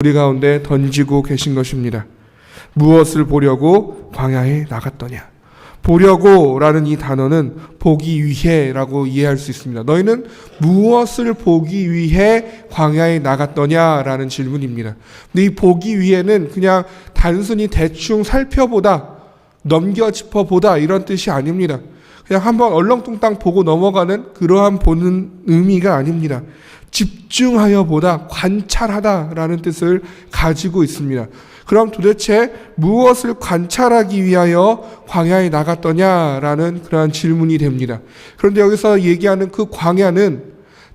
우리 가운데 던지고 계신 것입니다. 무엇을 보려고 광야에 나갔더냐. 보려고 라는 이 단어는 보기 위해 라고 이해할 수 있습니다. 너희는 무엇을 보기 위해 광야에 나갔더냐 라는 질문입니다. 근데 이 보기 위해는 그냥 단순히 대충 살펴보다, 넘겨 짚어보다 이런 뜻이 아닙니다. 그냥 한번 얼렁뚱땅 보고 넘어가는 그러한 보는 의미가 아닙니다. 집중하여 보다, 관찰하다라는 뜻을 가지고 있습니다. 그럼 도대체 무엇을 관찰하기 위하여 광야에 나갔더냐라는 그러한 질문이 됩니다. 그런데 여기서 얘기하는 그 광야는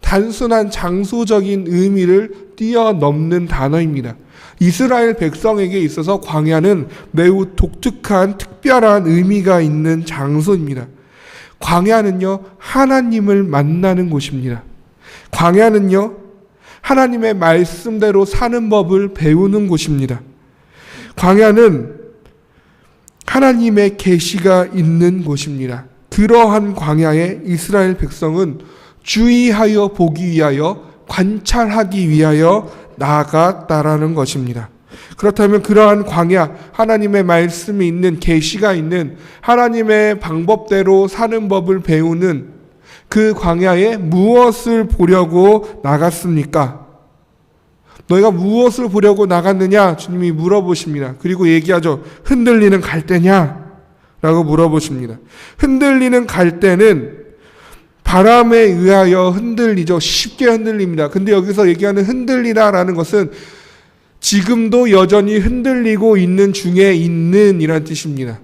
단순한 장소적인 의미를 뛰어넘는 단어입니다. 이스라엘 백성에게 있어서 광야는 매우 독특한 특별한 의미가 있는 장소입니다. 광야는요, 하나님을 만나는 곳입니다. 광야는요, 하나님의 말씀대로 사는 법을 배우는 곳입니다. 광야는 하나님의 계시가 있는 곳입니다. 그러한 광야에 이스라엘 백성은 주의하여 보기 위하여, 관찰하기 위하여 나아갔다라는 것입니다. 그렇다면 그러한 광야, 하나님의 말씀이 있는, 계시가 있는, 하나님의 방법대로 사는 법을 배우는 그 광야에 무엇을 보려고 나갔습니까? 너희가 무엇을 보려고 나갔느냐? 주님이 물어보십니다. 그리고 얘기하죠. 흔들리는 갈대냐? 라고 물어보십니다. 흔들리는 갈대는 바람에 의하여 흔들리죠. 쉽게 흔들립니다. 근데 여기서 얘기하는 흔들리다라는 것은 지금도 여전히 흔들리고 있는 중에 있는 이란 뜻입니다.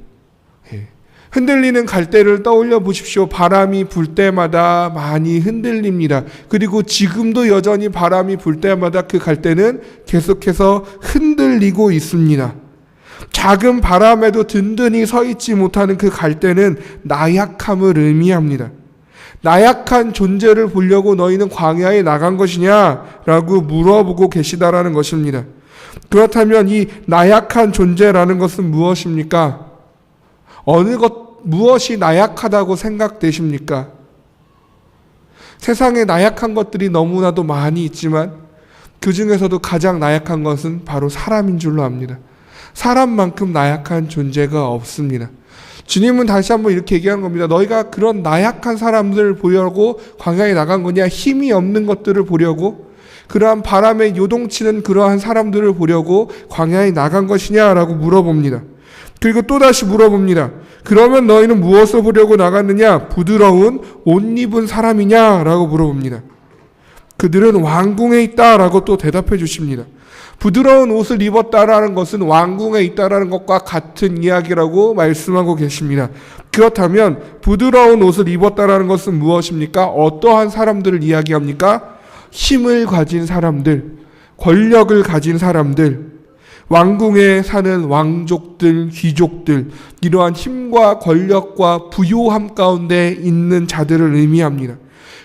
흔들리는 갈대를 떠올려 보십시오. 바람이 불 때마다 많이 흔들립니다. 그리고 지금도 여전히 바람이 불 때마다 그 갈대는 계속해서 흔들리고 있습니다. 작은 바람에도 든든히 서 있지 못하는 그 갈대는 나약함을 의미합니다. 나약한 존재를 보려고 너희는 광야에 나간 것이냐라고 물어보고 계시다라는 것입니다. 그렇다면 이 나약한 존재라는 것은 무엇입니까? 무엇이 나약하다고 생각되십니까? 세상에 나약한 것들이 너무나도 많이 있지만 그 중에서도 가장 나약한 것은 바로 사람인 줄로 압니다. 사람만큼 나약한 존재가 없습니다. 주님은 다시 한번 이렇게 얘기하는 겁니다. 너희가 그런 나약한 사람들을 보려고 광야에 나간 거냐? 힘이 없는 것들을 보려고? 그러한 바람에 요동치는 그러한 사람들을 보려고 광야에 나간 것이냐라고 물어봅니다. 그리고 또다시 물어봅니다. 그러면 너희는 무엇을 보려고 나갔느냐? 부드러운 옷 입은 사람이냐라고 물어봅니다. 그들은 왕궁에 있다라고 또 대답해 주십니다. 부드러운 옷을 입었다라는 것은 왕궁에 있다라는 것과 같은 이야기라고 말씀하고 계십니다. 그렇다면 부드러운 옷을 입었다라는 것은 무엇입니까? 어떠한 사람들을 이야기합니까? 힘을 가진 사람들, 권력을 가진 사람들, 왕궁에 사는 왕족들, 귀족들, 이러한 힘과 권력과 부요함 가운데 있는 자들을 의미합니다.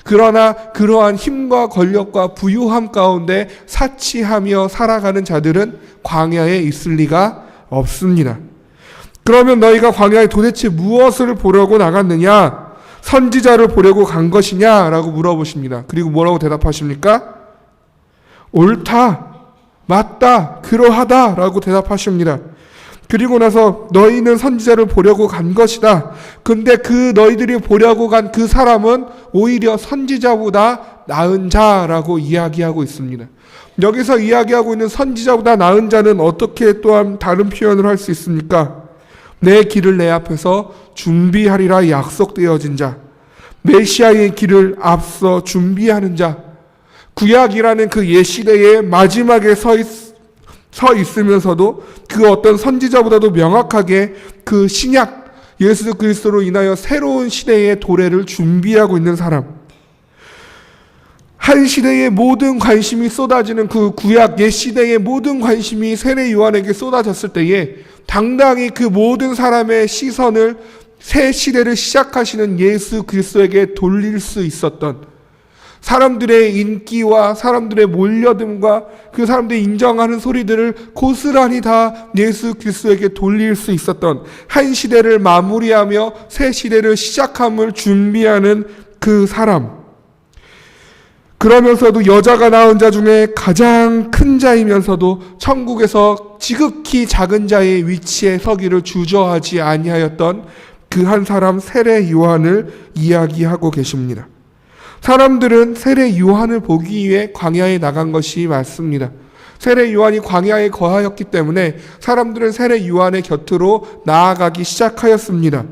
그러나 그러한 힘과 권력과 부요함 가운데 사치하며 살아가는 자들은 광야에 있을 리가 없습니다. 그러면 너희가 광야에 도대체 무엇을 보려고 나갔느냐? 선지자를 보려고 간 것이냐라고 물어보십니다. 그리고 뭐라고 대답하십니까? 옳다, 맞다, 그러하다 라고 대답하십니다. 그리고 나서 너희는 선지자를 보려고 간 것이다. 근데 그 너희들이 보려고 간 그 사람은 오히려 선지자보다 나은 자라고 이야기하고 있습니다. 여기서 이야기하고 있는 선지자보다 나은 자는 어떻게 또한 다른 표현을 할 수 있습니까? 내 길을 내 앞에서 준비하리라 약속되어진 자, 메시아의 길을 앞서 준비하는 자, 구약이라는 그 옛시대의 마지막에 서 있으면서도 그 어떤 선지자보다도 명확하게 그 신약 예수 그리스도로 인하여 새로운 시대의 도래를 준비하고 있는 사람, 한 시대의 모든 관심이 쏟아지는 그 구약 옛시대의 모든 관심이 세례 요한에게 쏟아졌을 때에 당당히 그 모든 사람의 시선을 새 시대를 시작하시는 예수 그리스도에게 돌릴 수 있었던, 사람들의 인기와 사람들의 몰려듦과 그 사람들이 인정하는 소리들을 고스란히 다 예수 그리스도에게 돌릴 수 있었던, 한 시대를 마무리하며 새 시대를 시작함을 준비하는 그 사람, 그러면서도 여자가 낳은 자 중에 가장 큰 자이면서도 천국에서 지극히 작은 자의 위치에 서기를 주저하지 아니하였던 그 한 사람 세례 요한을 이야기하고 계십니다. 사람들은 세례 요한을 보기 위해 광야에 나간 것이 맞습니다. 세례 요한이 광야에 거하였기 때문에 사람들은 세례 요한의 곁으로 나아가기 시작하였습니다.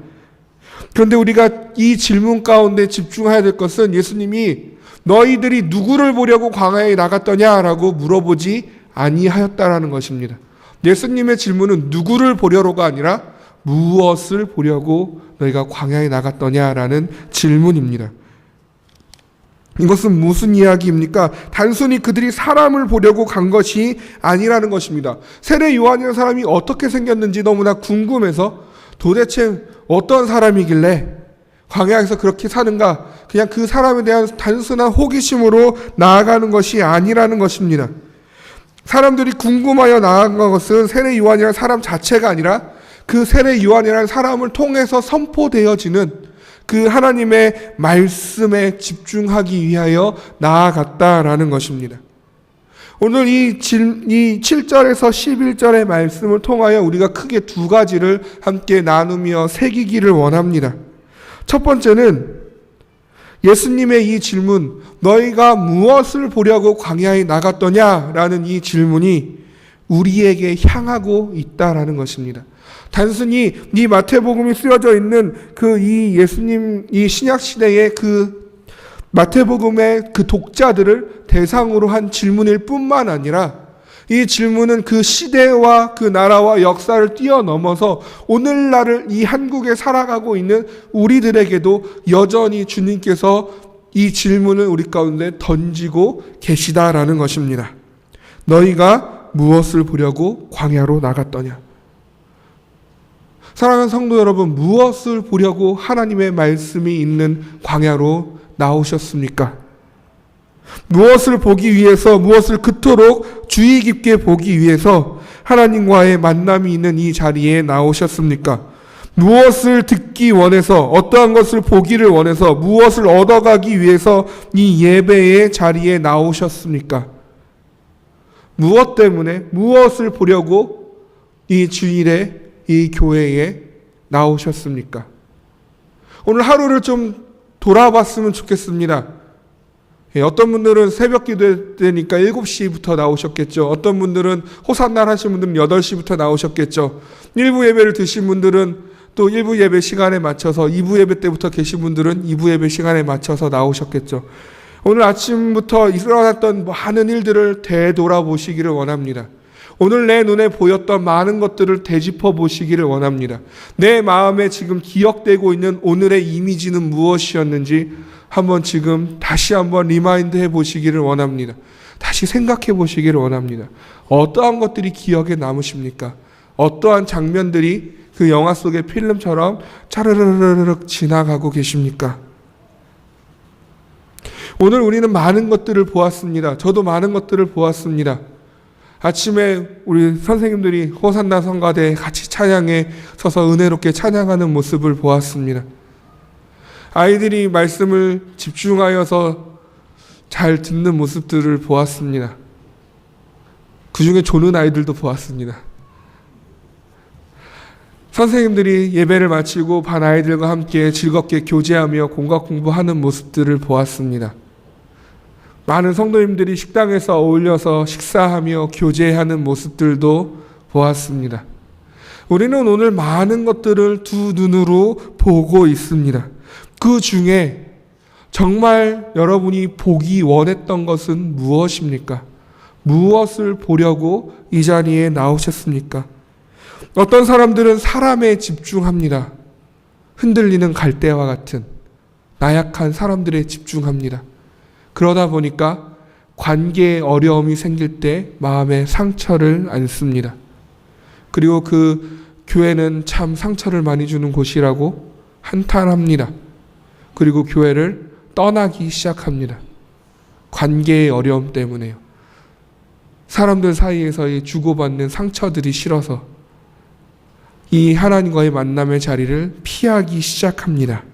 그런데 우리가 이 질문 가운데 집중해야 될 것은 예수님이 너희들이 누구를 보려고 광야에 나갔더냐라고 물어보지 아니하였다라는 것입니다. 예수님의 질문은 누구를 보려고가 아니라 무엇을 보려고 너희가 광야에 나갔더냐라는 질문입니다. 이것은 무슨 이야기입니까? 단순히 그들이 사람을 보려고 간 것이 아니라는 것입니다. 세례 요한이라는 사람이 어떻게 생겼는지 너무나 궁금해서 도대체 어떤 사람이길래 광야에서 그렇게 사는가? 그냥 그 사람에 대한 단순한 호기심으로 나아가는 것이 아니라는 것입니다. 사람들이 궁금하여 나아간 것은 세례 요한이라는 사람 자체가 아니라 그 세례 요한이라는 사람을 통해서 선포되어지는 그 하나님의 말씀에 집중하기 위하여 나아갔다라는 것입니다. 오늘 이 7절에서 11절의 말씀을 통하여 우리가 크게 두 가지를 함께 나누며 새기기를 원합니다. 첫 번째는 예수님의 이 질문, 너희가 무엇을 보려고 광야에 나갔더냐라는 이 질문이 우리에게 향하고 있다라는 것입니다. 단순히 이 마태복음이 쓰여져 있는 이 예수님, 이 신약 시대의 그 마태복음의 그 독자들을 대상으로 한 질문일 뿐만 아니라 이 질문은 그 시대와 그 나라와 역사를 뛰어넘어서 오늘날을 이 한국에 살아가고 있는 우리들에게도 여전히 주님께서 이 질문을 우리 가운데 던지고 계시다라는 것입니다. 너희가 무엇을 보려고 광야로 나갔더냐? 사랑하는 성도 여러분, 무엇을 보려고 하나님의 말씀이 있는 광야로 나오셨습니까? 무엇을 보기 위해서, 무엇을 그토록 주의 깊게 보기 위해서 하나님과의 만남이 있는 이 자리에 나오셨습니까? 무엇을 듣기 원해서, 어떠한 것을 보기를 원해서, 무엇을 얻어가기 위해서 이 예배의 자리에 나오셨습니까? 무엇 때문에, 무엇을 보려고 이 주일에 이 교회에 나오셨습니까? 오늘 하루를 좀 돌아봤으면 좋겠습니다. 어떤 분들은 새벽 기도 때니까 7시부터 나오셨겠죠. 어떤 분들은 호산날 하신 분들은 8시부터 나오셨겠죠. 1부 예배를 드신 분들은 또 1부 예배 시간에 맞춰서, 2부 예배 때부터 계신 분들은 2부 예배 시간에 맞춰서 나오셨겠죠. 오늘 아침부터 일어났던 많은 일들을 되돌아보시기를 원합니다. 오늘 내 눈에 보였던 많은 것들을 되짚어 보시기를 원합니다. 내 마음에 지금 기억되고 있는 오늘의 이미지는 무엇이었는지 한번 지금 다시 한번 리마인드 해 보시기를 원합니다. 다시 생각해 보시기를 원합니다. 어떠한 것들이 기억에 남으십니까? 어떠한 장면들이 그 영화 속의 필름처럼 차르르르륵 지나가고 계십니까? 오늘 우리는 많은 것들을 보았습니다. 저도 많은 것들을 보았습니다. 아침에 우리 선생님들이 호산나 성가대에 같이 찬양에 서서 은혜롭게 찬양하는 모습을 보았습니다. 아이들이 말씀을 집중하여서 잘 듣는 모습들을 보았습니다. 그 중에 조는 아이들도 보았습니다. 선생님들이 예배를 마치고 반 아이들과 함께 즐겁게 교제하며 공과 공부하는 모습들을 보았습니다. 많은 성도님들이 식당에서 어울려서 식사하며 교제하는 모습들도 보았습니다. 우리는 오늘 많은 것들을 두 눈으로 보고 있습니다. 그 중에 정말 여러분이 보기 원했던 것은 무엇입니까? 무엇을 보려고 이 자리에 나오셨습니까? 어떤 사람들은 사람에 집중합니다. 흔들리는 갈대와 같은 나약한 사람들에 집중합니다. 그러다 보니까 관계에 어려움이 생길 때 마음에 상처를 안습니다. 그리고 그 교회는 참 상처를 많이 주는 곳이라고 한탄합니다. 그리고 교회를 떠나기 시작합니다. 관계의 어려움 때문에요. 사람들 사이에서의 주고받는 상처들이 싫어서 이 하나님과의 만남의 자리를 피하기 시작합니다.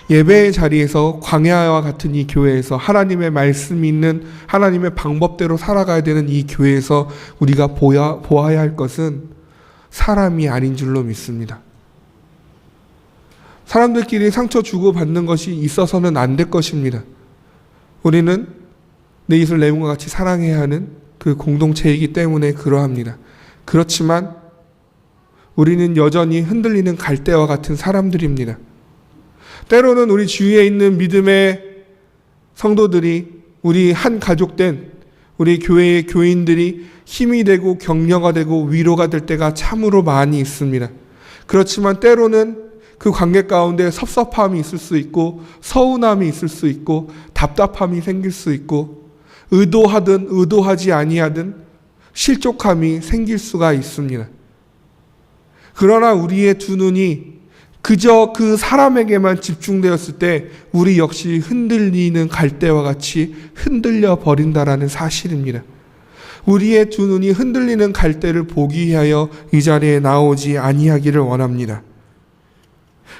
예배의 자리에서 광야와 같은 이 교회에서 하나님의 말씀이 있는 하나님의 방법대로 살아가야 되는 이 교회에서 우리가 보아야 할 것은 사람이 아닌 줄로 믿습니다. 사람들끼리 상처 주고받는 것이 있어서는 안 될 것입니다. 우리는 내 이웃을 내 몸과 같이 사랑해야 하는 그 공동체이기 때문에 그러합니다. 그렇지만 우리는 여전히 흔들리는 갈대와 같은 사람들입니다. 때로는 우리 주위에 있는 믿음의 성도들이, 우리 한 가족된 우리 교회의 교인들이 힘이 되고 격려가 되고 위로가 될 때가 참으로 많이 있습니다. 그렇지만 때로는 그 관계 가운데 섭섭함이 있을 수 있고 서운함이 있을 수 있고 답답함이 생길 수 있고 의도하든 의도하지 아니하든 실족함이 생길 수가 있습니다. 그러나 우리의 두 눈이 그저 그 사람에게만 집중되었을 때 우리 역시 흔들리는 갈대와 같이 흔들려 버린다라는 사실입니다. 우리의 두 눈이 흔들리는 갈대를 보기 위하여 이 자리에 나오지 아니하기를 원합니다.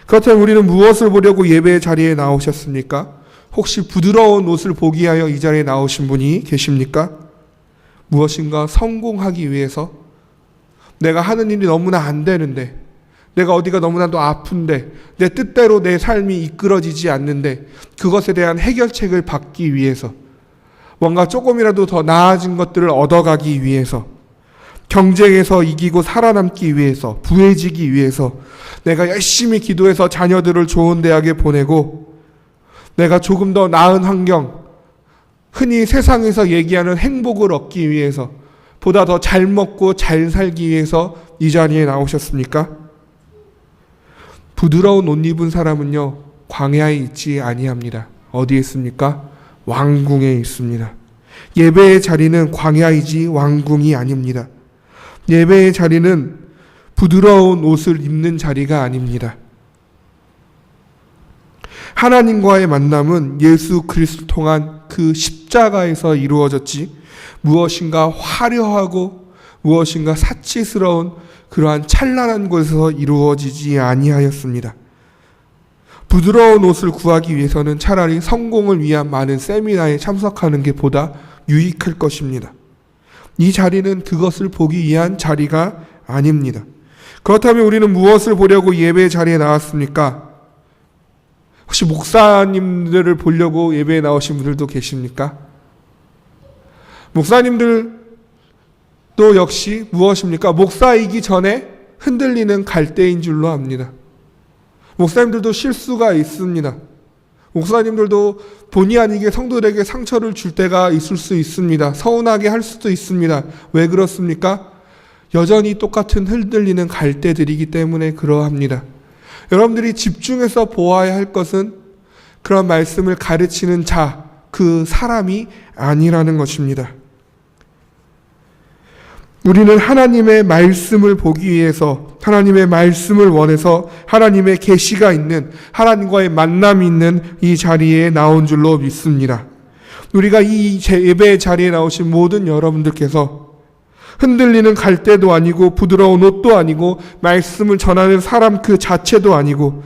그렇다면 우리는 무엇을 보려고 예배의 자리에 나오셨습니까? 혹시 부드러운 옷을 보기 위하여 이 자리에 나오신 분이 계십니까? 무엇인가 성공하기 위해서, 내가 하는 일이 너무나 안 되는데, 내가 어디가 너무나도 아픈데, 내 뜻대로 내 삶이 이끌어지지 않는데 그것에 대한 해결책을 받기 위해서, 뭔가 조금이라도 더 나아진 것들을 얻어가기 위해서, 경쟁에서 이기고 살아남기 위해서, 부해지기 위해서 내가 열심히 기도해서 자녀들을 좋은 대학에 보내고, 내가 조금 더 나은 환경, 흔히 세상에서 얘기하는 행복을 얻기 위해서, 보다 더 잘 먹고 잘 살기 위해서 이 자리에 나오셨습니까? 부드러운 옷 입은 사람은요, 광야에 있지 아니합니다. 어디에 있습니까? 왕궁에 있습니다. 예배의 자리는 광야이지 왕궁이 아닙니다. 예배의 자리는 부드러운 옷을 입는 자리가 아닙니다. 하나님과의 만남은 예수 그리스도를 통한 그 십자가에서 이루어졌지, 무엇인가 화려하고 무엇인가 사치스러운 그러한 찬란한 곳에서 이루어지지 아니하였습니다. 부드러운 옷을 구하기 위해서는 차라리 성공을 위한 많은 세미나에 참석하는 게 보다 유익할 것입니다. 이 자리는 그것을 보기 위한 자리가 아닙니다. 그렇다면 우리는 무엇을 보려고 예배의 자리에 나왔습니까? 혹시 목사님들을 보려고 예배에 나오신 분들도 계십니까? 목사님들도 역시 무엇입니까? 목사이기 전에 흔들리는 갈대인 줄로 압니다. 목사님들도 실수가 있습니다. 목사님들도 본의 아니게 성도들에게 상처를 줄 때가 있을 수 있습니다. 서운하게 할 수도 있습니다. 왜 그렇습니까? 여전히 똑같은 흔들리는 갈대들이기 때문에 그러합니다. 여러분들이 집중해서 보아야 할 것은 그런 말씀을 가르치는 자, 그 사람이 아니라는 것입니다. 우리는 하나님의 말씀을 보기 위해서, 하나님의 말씀을 원해서 하나님의 계시가 있는, 하나님과의 만남이 있는 이 자리에 나온 줄로 믿습니다. 우리가 이 예배의 자리에 나오신 모든 여러분들께서 흔들리는 갈대도 아니고 부드러운 옷도 아니고 말씀을 전하는 사람 그 자체도 아니고,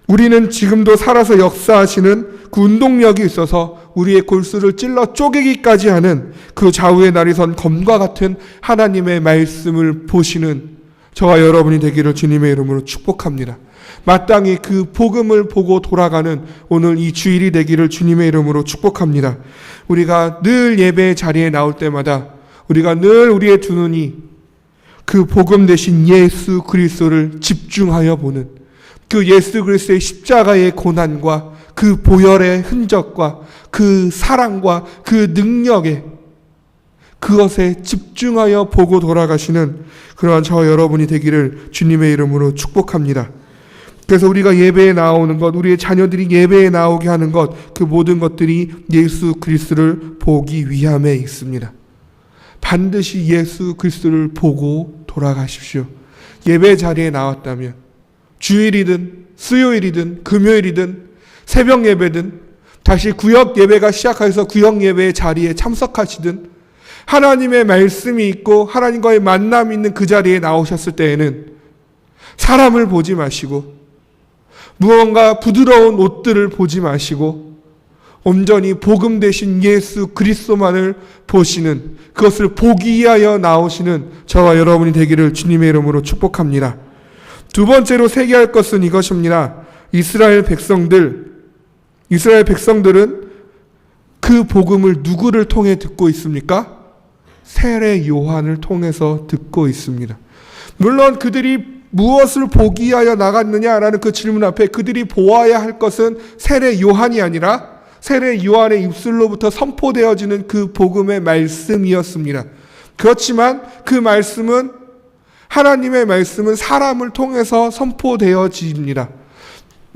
우리는 지금도 살아서 역사하시는 그 운동력이 있어서 우리의 골수를 찔러 쪼개기까지 하는 그 좌우의 날이 선 검과 같은 하나님의 말씀을 보시는 저와 여러분이 되기를 주님의 이름으로 축복합니다. 마땅히 그 복음을 보고 돌아가는 오늘 이 주일이 되기를 주님의 이름으로 축복합니다. 우리가 늘 예배의 자리에 나올 때마다 우리가 늘 우리의 두 눈이 그 복음 대신 예수 그리스도를 집중하여 보는, 그 예수 그리스도의 십자가의 고난과 그 보혈의 흔적과 그 사랑과 그 능력에, 그것에 집중하여 보고 돌아가시는 그러한 저 여러분이 되기를 주님의 이름으로 축복합니다. 그래서 우리가 예배에 나오는 것, 우리의 자녀들이 예배에 나오게 하는 것, 그 모든 것들이 예수 그리스도를 보기 위함에 있습니다. 반드시 예수 그리스도를 보고 돌아가십시오. 예배 자리에 나왔다면 주일이든 수요일이든 금요일이든 새벽 예배든 다시 구역 예배가 시작해서 구역 예배의 자리에 참석하시든, 하나님의 말씀이 있고 하나님과의 만남이 있는 그 자리에 나오셨을 때에는 사람을 보지 마시고 무언가 부드러운 옷들을 보지 마시고 온전히 복음 되신 예수 그리스도만을 보시는, 그것을 보기 위하여 나오시는 저와 여러분이 되기를 주님의 이름으로 축복합니다. 두 번째로 새겨할 것은 이것입니다. 이스라엘 백성들은 그 복음을 누구를 통해 듣고 있습니까? 세례 요한을 통해서 듣고 있습니다. 물론 그들이 무엇을 보기 위하여 나갔느냐라는 그 질문 앞에 그들이 보아야 할 것은 세례 요한이 아니라 세례 요한의 입술로부터 선포되어지는 그 복음의 말씀이었습니다. 그렇지만 그 말씀은, 하나님의 말씀은 사람을 통해서 선포되어집니다.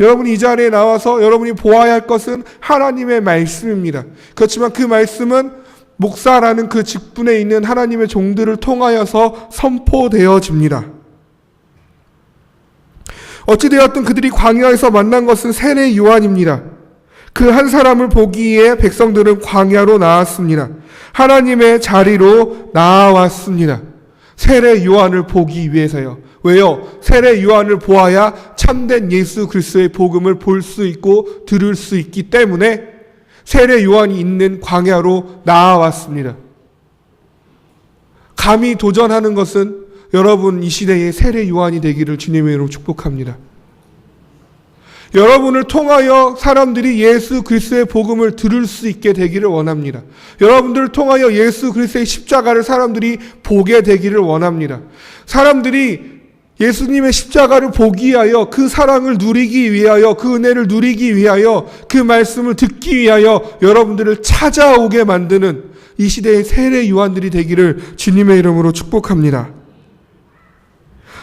여러분이 이 자리에 나와서 여러분이 보아야 할 것은 하나님의 말씀입니다. 그렇지만 그 말씀은 목사라는 그 직분에 있는 하나님의 종들을 통하여서 선포되어집니다. 어찌되었든 그들이 광야에서 만난 것은 세례 요한입니다. 그 한 사람을 보기 위해 백성들은 광야로 나왔습니다. 하나님의 자리로 나왔습니다. 세례 요한을 보기 위해서요. 왜요? 세례 요한을 보아야 참된 예수 그리스도의 복음을 볼 수 있고 들을 수 있기 때문에 세례 요한이 있는 광야로 나아왔습니다. 감히 도전하는 것은 여러분 이 시대의 세례 요한이 되기를 주님의 이름으로 축복합니다. 여러분을 통하여 사람들이 예수 그리스도의 복음을 들을 수 있게 되기를 원합니다. 여러분들을 통하여 예수 그리스도의 십자가를 사람들이 보게 되기를 원합니다. 사람들이 예수님의 십자가를 보기 위하여, 그 사랑을 누리기 위하여, 그 은혜를 누리기 위하여, 그 말씀을 듣기 위하여 여러분들을 찾아오게 만드는 이 시대의 세례 요한들이 되기를 주님의 이름으로 축복합니다.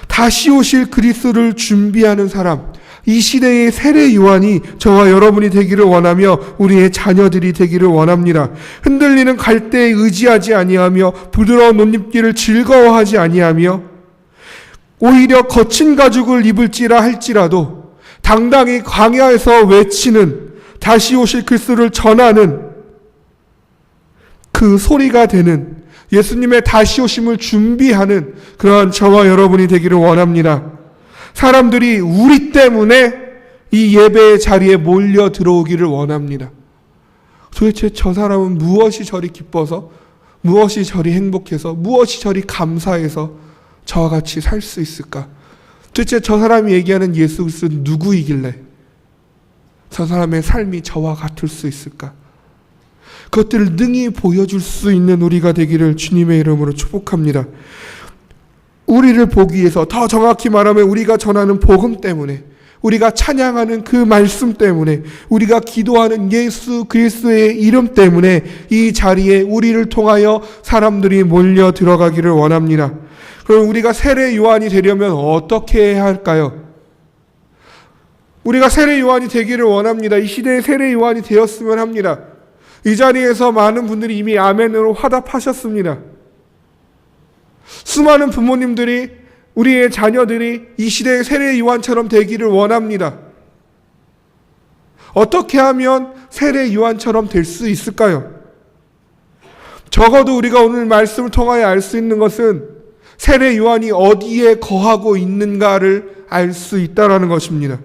다시 오실 그리스도를 준비하는 사람, 이 시대의 세례 요한이 저와 여러분이 되기를 원하며 우리의 자녀들이 되기를 원합니다. 흔들리는 갈대에 의지하지 아니하며 부드러운 옷입기를 즐거워하지 아니하며 오히려 거친 가죽을 입을지라 할지라도 당당히 광야에서 외치는, 다시 오실 그리스도를 전하는 그 소리가 되는, 예수님의 다시 오심을 준비하는 그러한 저와 여러분이 되기를 원합니다. 사람들이 우리 때문에 이 예배의 자리에 몰려 들어오기를 원합니다. 도대체 저 사람은 무엇이 저리 기뻐서, 무엇이 저리 행복해서, 무엇이 저리 감사해서 저와 같이 살 수 있을까? 도대체 저 사람이 얘기하는 예수 그리스도는 누구이길래 저 사람의 삶이 저와 같을 수 있을까? 그것들을 능히 보여줄 수 있는 우리가 되기를 주님의 이름으로 축복합니다. 우리를 보기 위해서, 더 정확히 말하면 우리가 전하는 복음 때문에, 우리가 찬양하는 그 말씀 때문에, 우리가 기도하는 예수 그리스도의 이름 때문에 이 자리에 우리를 통하여 사람들이 몰려 들어가기를 원합니다. 그럼 우리가 세례 요한이 되려면 어떻게 해야 할까요? 우리가 세례 요한이 되기를 원합니다. 이 시대의 세례 요한이 되었으면 합니다. 이 자리에서 많은 분들이 이미 아멘으로 화답하셨습니다. 수많은 부모님들이, 우리의 자녀들이 이 시대의 세례 요한처럼 되기를 원합니다. 어떻게 하면 세례 요한처럼 될 수 있을까요? 적어도 우리가 오늘 말씀을 통하여 알 수 있는 것은 세례 요한이 어디에 거하고 있는가를 알 수 있다는 것입니다.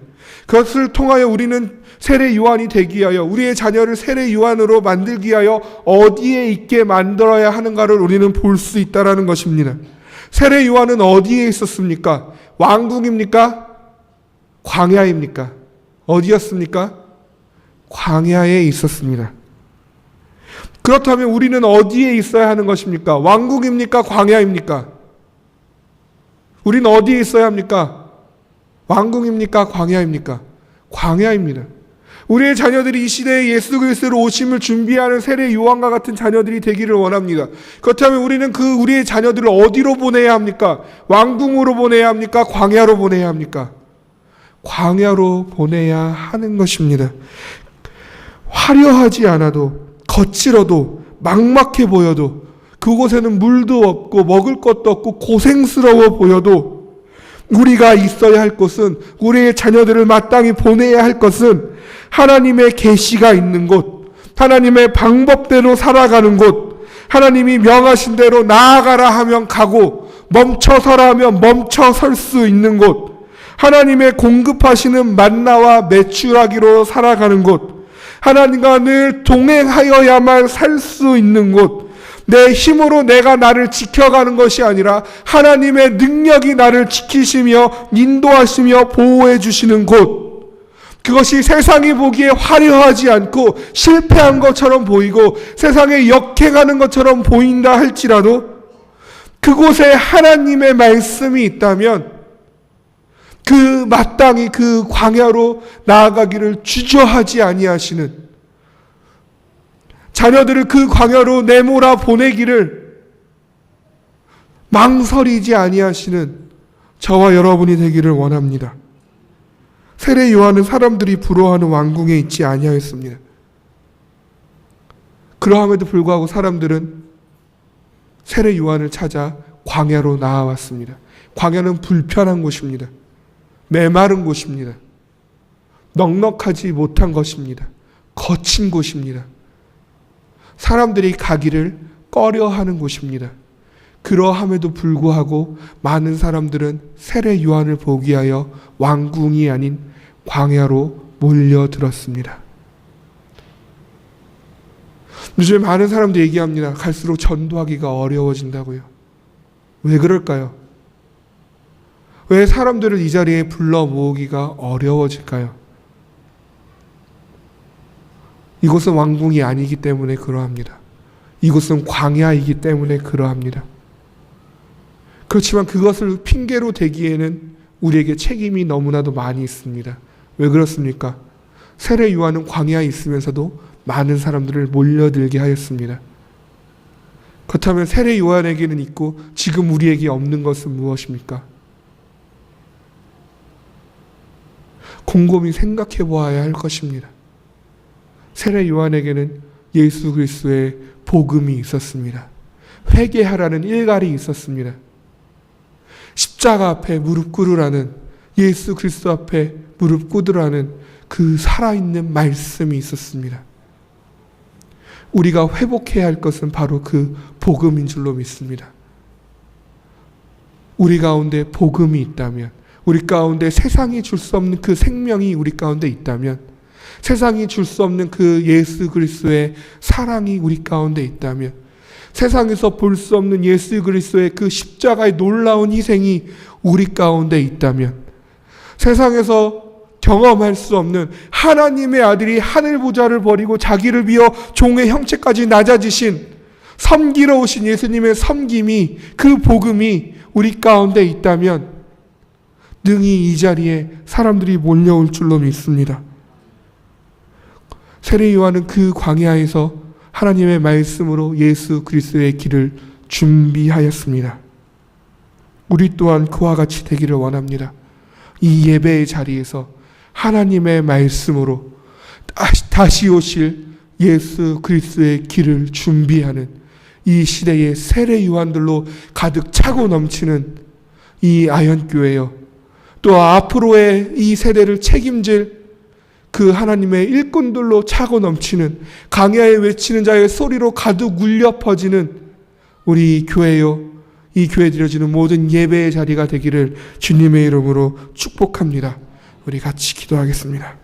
그것을 통하여 우리는 세례 요한이 되기 위하여, 우리의 자녀를 세례 요한으로 만들기 위하여 어디에 있게 만들어야 하는가를 우리는 볼 수 있다는 것입니다. 세례 요한은 어디에 있었습니까? 왕궁입니까? 광야입니까? 어디였습니까? 광야에 있었습니다. 그렇다면 우리는 어디에 있어야 하는 것입니까? 왕궁입니까? 광야입니까? 우리는 어디에 있어야 합니까? 왕궁입니까? 광야입니까? 광야입니다. 우리의 자녀들이 이 시대에 예수 그리스도로 오심을 준비하는 세례 요한과 같은 자녀들이 되기를 원합니다. 그렇다면 우리는 우리의 자녀들을 어디로 보내야 합니까? 왕궁으로 보내야 합니까? 광야로 보내야 합니까? 광야로 보내야 하는 것입니다. 화려하지 않아도, 거칠어도, 막막해 보여도, 그곳에는 물도 없고 먹을 것도 없고 고생스러워 보여도 우리가 있어야 할 것은, 우리의 자녀들을 마땅히 보내야 할 것은 하나님의 계시가 있는 곳, 하나님의 방법대로 살아가는 곳, 하나님이 명하신 대로 나아가라 하면 가고 멈춰서라 하면 멈춰 설 수 있는 곳, 하나님의 공급하시는 만나와 메추라기로 살아가는 곳, 하나님과 늘 동행하여야만 살 수 있는 곳, 내 힘으로 내가 나를 지켜가는 것이 아니라 하나님의 능력이 나를 지키시며 인도하시며 보호해 주시는 곳, 그것이 세상이 보기에 화려하지 않고 실패한 것처럼 보이고 세상에 역행하는 것처럼 보인다 할지라도 그곳에 하나님의 말씀이 있다면 그 마땅히 그 광야로 나아가기를 주저하지 아니하시는, 자녀들을 그 광야로 내몰아 보내기를 망설이지 아니하시는 저와 여러분이 되기를 원합니다. 세례 요한은 사람들이 부러워하는 왕궁에 있지 아니하였습니다. 그러함에도 불구하고 사람들은 세례 요한을 찾아 광야로 나아왔습니다. 광야는 불편한 곳입니다. 메마른 곳입니다. 넉넉하지 못한 것입니다. 거친 곳입니다. 사람들이 가기를 꺼려하는 곳입니다. 그러함에도 불구하고 많은 사람들은 세례 요한을 보기 위하여 왕궁이 아닌 광야로 몰려들었습니다. 요즘 많은 사람들이 얘기합니다. 갈수록 전도하기가 어려워진다고요. 왜 그럴까요? 왜 사람들을 이 자리에 불러 모으기가 어려워질까요? 이곳은 왕궁이 아니기 때문에 그러합니다. 이곳은 광야이기 때문에 그러합니다. 그렇지만 그것을 핑계로 대기에는 우리에게 책임이 너무나도 많이 있습니다. 왜 그렇습니까? 세례 요한은 광야에 있으면서도 많은 사람들을 몰려들게 하였습니다. 그렇다면 세례 요한에게는 있고 지금 우리에게 없는 것은 무엇입니까? 곰곰이 생각해 보아야 할 것입니다. 세례 요한에게는 예수 그리스도의 복음이 있었습니다. 회개하라는 일갈이 있었습니다. 십자가 앞에 무릎 꿇으라는, 예수 그리스도 앞에 무릎 꿇으라는 그 살아있는 말씀이 있었습니다. 우리가 회복해야 할 것은 바로 그 복음인 줄로 믿습니다. 우리 가운데 복음이 있다면, 우리 가운데 세상이 줄 수 없는 그 생명이 우리 가운데 있다면, 세상이 줄 수 없는 그 예수 그리스도의 사랑이 우리 가운데 있다면, 세상에서 볼 수 없는 예수 그리스도의 그 십자가의 놀라운 희생이 우리 가운데 있다면, 세상에서 경험할 수 없는 하나님의 아들이 하늘 보좌를 버리고 자기를 비워 종의 형체까지 낮아지신, 섬기러 오신 예수님의 섬김이, 그 복음이 우리 가운데 있다면 능히 이 자리에 사람들이 몰려올 줄로 믿습니다. 세례 요한은 그 광야에서 하나님의 말씀으로 예수 그리스도의 길을 준비하였습니다. 우리 또한 그와 같이 되기를 원합니다. 이 예배의 자리에서 하나님의 말씀으로 다시 오실 예수 그리스도의 길을 준비하는 이 시대의 세례 요한들로 가득 차고 넘치는 이 아현교회요, 또 앞으로의 이 세대를 책임질 그 하나님의 일꾼들로 차고 넘치는, 광야에 외치는 자의 소리로 가득 울려 퍼지는 우리 교회요, 이 교회에 드려지는 모든 예배의 자리가 되기를 주님의 이름으로 축복합니다. 우리 같이 기도하겠습니다.